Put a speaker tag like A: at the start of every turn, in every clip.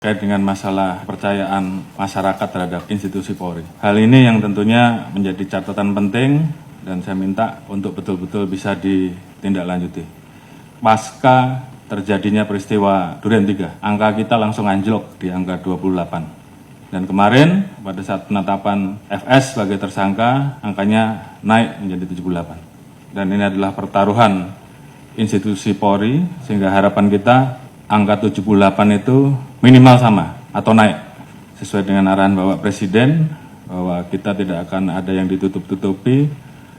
A: terkait dengan masalah kepercayaan masyarakat terhadap institusi Polri. Hal ini yang tentunya menjadi catatan penting dan saya minta untuk betul-betul bisa ditindaklanjuti. Pasca terjadinya peristiwa Duren 3, angka kita langsung anjlok di angka 28. Dan kemarin pada saat penetapan FS sebagai tersangka, angkanya naik menjadi 78. Dan ini adalah pertaruhan institusi Polri, sehingga harapan kita angka 78 itu minimal sama atau naik sesuai dengan arahan Bapak Presiden bahwa kita tidak akan ada yang ditutup-tutupi,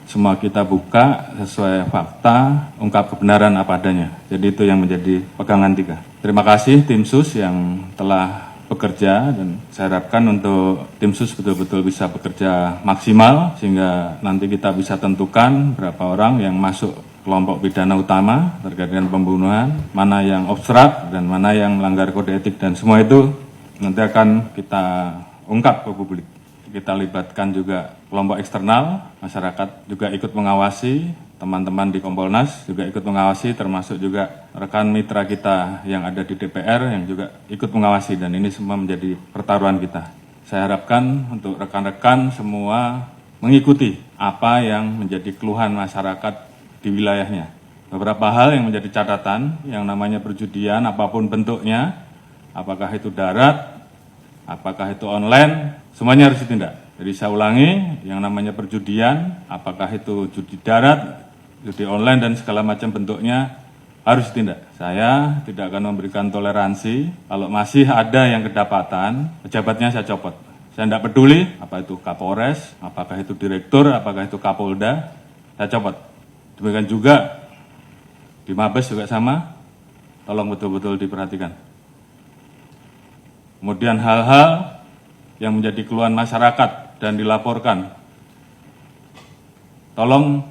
A: semua kita buka sesuai fakta, ungkap kebenaran apa adanya. Jadi itu yang menjadi pegangan kita. Terima kasih tim SUS yang telah bekerja dan saya harapkan untuk tim SUS betul-betul bisa bekerja maksimal sehingga nanti kita bisa tentukan berapa orang yang masuk kelompok pidana utama terkait dengan pembunuhan, mana yang obstrak dan mana yang melanggar kode etik, dan semua itu nanti akan kita ungkap ke publik. Kita libatkan juga kelompok eksternal, masyarakat juga ikut mengawasi, teman-teman di Kompolnas juga ikut mengawasi, termasuk juga rekan mitra kita yang ada di DPR yang juga ikut mengawasi, dan ini semua menjadi pertaruhan kita. Saya harapkan untuk rekan-rekan semua mengikuti apa yang menjadi keluhan masyarakat di wilayahnya. Beberapa hal yang menjadi catatan, yang namanya perjudian apapun bentuknya, apakah itu darat, apakah itu online, semuanya harus ditindak. Jadi saya ulangi, yang namanya perjudian, apakah itu judi darat, judi online dan segala macam bentuknya harus ditindak. Saya tidak akan memberikan toleransi, kalau masih ada yang kedapatan, pejabatnya saya copot. Saya tidak peduli, apa itu Kapolres, apakah itu Direktur, apakah itu Kapolda, saya copot. Demikian juga di Mabes juga sama, tolong betul-betul diperhatikan. Kemudian hal-hal yang menjadi keluhan masyarakat dan dilaporkan, tolong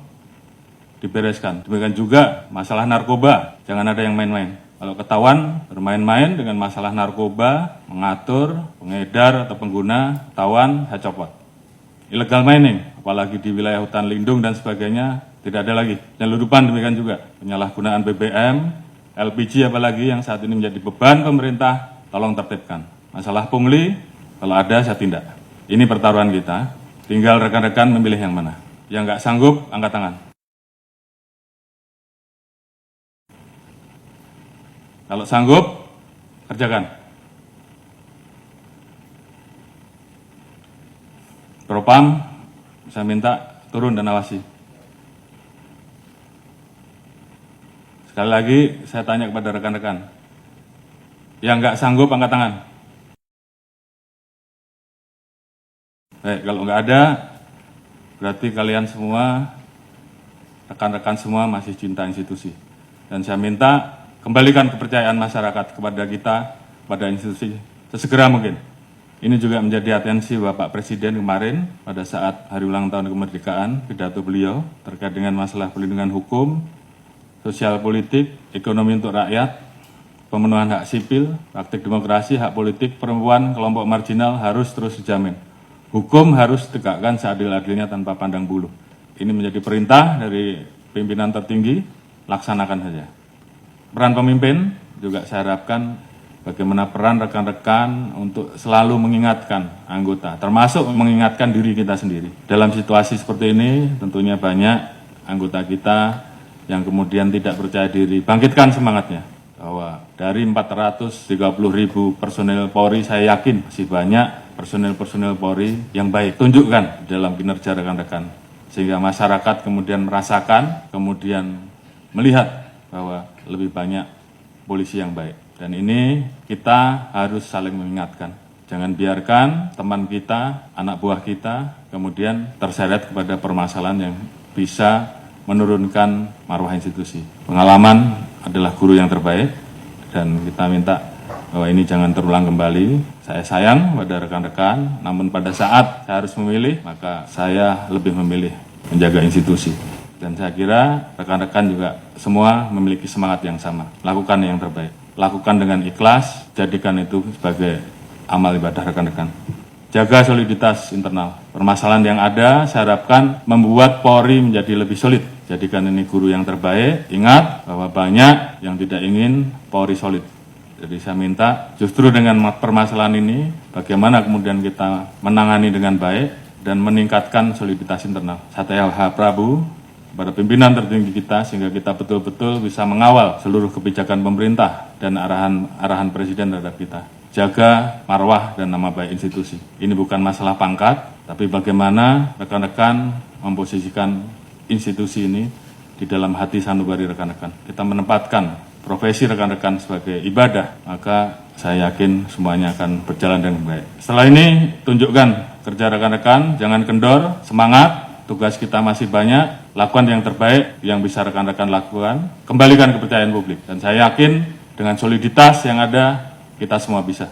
A: dibereskan. Demikian juga masalah narkoba, jangan ada yang main-main. Kalau ketahuan bermain-main dengan masalah narkoba, mengatur, pengedar atau pengguna, ketahuan, saya copot. Illegal mining, apalagi di wilayah hutan lindung dan sebagainya, tidak ada lagi. Penyeludupan demikian juga. Penyalahgunaan BBM, LPG apalagi yang saat ini menjadi beban pemerintah, tolong tertibkan. Masalah pungli, kalau ada saya tindak. Ini pertaruhan kita, tinggal rekan-rekan memilih yang mana. Yang nggak sanggup, angkat tangan. Kalau sanggup, kerjakan. Propam, saya minta turun dan awasi. Sekali lagi, saya tanya kepada rekan-rekan. Yang nggak sanggup, angkat tangan. Baik, kalau nggak ada, berarti kalian semua, rekan-rekan semua masih cinta institusi. Dan saya minta, kembalikan kepercayaan masyarakat kepada kita, pada institusi, sesegera mungkin. Ini juga menjadi atensi Bapak Presiden kemarin, pada saat hari ulang tahun kemerdekaan, pidato beliau, terkait dengan masalah perlindungan hukum, sosial politik, ekonomi untuk rakyat, pemenuhan hak sipil, praktik demokrasi, hak politik, perempuan, kelompok marginal harus terus dijamin. Hukum harus ditegakkan seadil-adilnya tanpa pandang bulu. Ini menjadi perintah dari pimpinan tertinggi, laksanakan saja. Peran pemimpin juga saya harapkan bagaimana peran rekan-rekan untuk selalu mengingatkan anggota, termasuk mengingatkan diri kita sendiri. Dalam situasi seperti ini tentunya banyak anggota kita yang kemudian tidak percaya diri, bangkitkan semangatnya. Bahwa dari 430.000 personel Polri, saya yakin masih banyak personel-personel Polri yang baik. Tunjukkan dalam kinerja rekan-rekan. Sehingga masyarakat kemudian merasakan, kemudian melihat bahwa lebih banyak polisi yang baik. Dan ini kita harus saling mengingatkan. Jangan biarkan teman kita, anak buah kita, kemudian terseret kepada permasalahan yang bisa menurunkan marwah institusi. Pengalaman adalah guru yang terbaik dan kita minta bahwa ini jangan terulang kembali. Saya sayang pada rekan-rekan, namun pada saat saya harus memilih, maka saya lebih memilih menjaga institusi. Dan saya kira rekan-rekan juga semua memiliki semangat yang sama. Lakukan yang terbaik. Lakukan dengan ikhlas, jadikan itu sebagai amal ibadah rekan-rekan. Jaga soliditas internal. Permasalahan yang ada saya harapkan membuat Polri menjadi lebih solid. Jadikan ini guru yang terbaik. Ingat bahwa banyak yang tidak ingin Polri solid. Jadi saya minta justru dengan permasalahan ini, bagaimana kemudian kita menangani dengan baik dan meningkatkan soliditas internal. Saya Prabu kepada pimpinan tertinggi kita sehingga kita betul-betul bisa mengawal seluruh kebijakan pemerintah dan arahan Presiden terhadap kita. Jaga marwah dan nama baik institusi. Ini bukan masalah pangkat, tapi bagaimana rekan-rekan memposisikan institusi ini di dalam hati sanubari rekan-rekan. Kita menempatkan profesi rekan-rekan sebagai ibadah, maka saya yakin semuanya akan berjalan dengan baik. Setelah ini, tunjukkan kerja rekan-rekan, jangan kendor, semangat, tugas kita masih banyak, lakukan yang terbaik yang bisa rekan-rekan lakukan, kembalikan kepercayaan publik. Dan saya yakin dengan soliditas yang ada, kita semua bisa.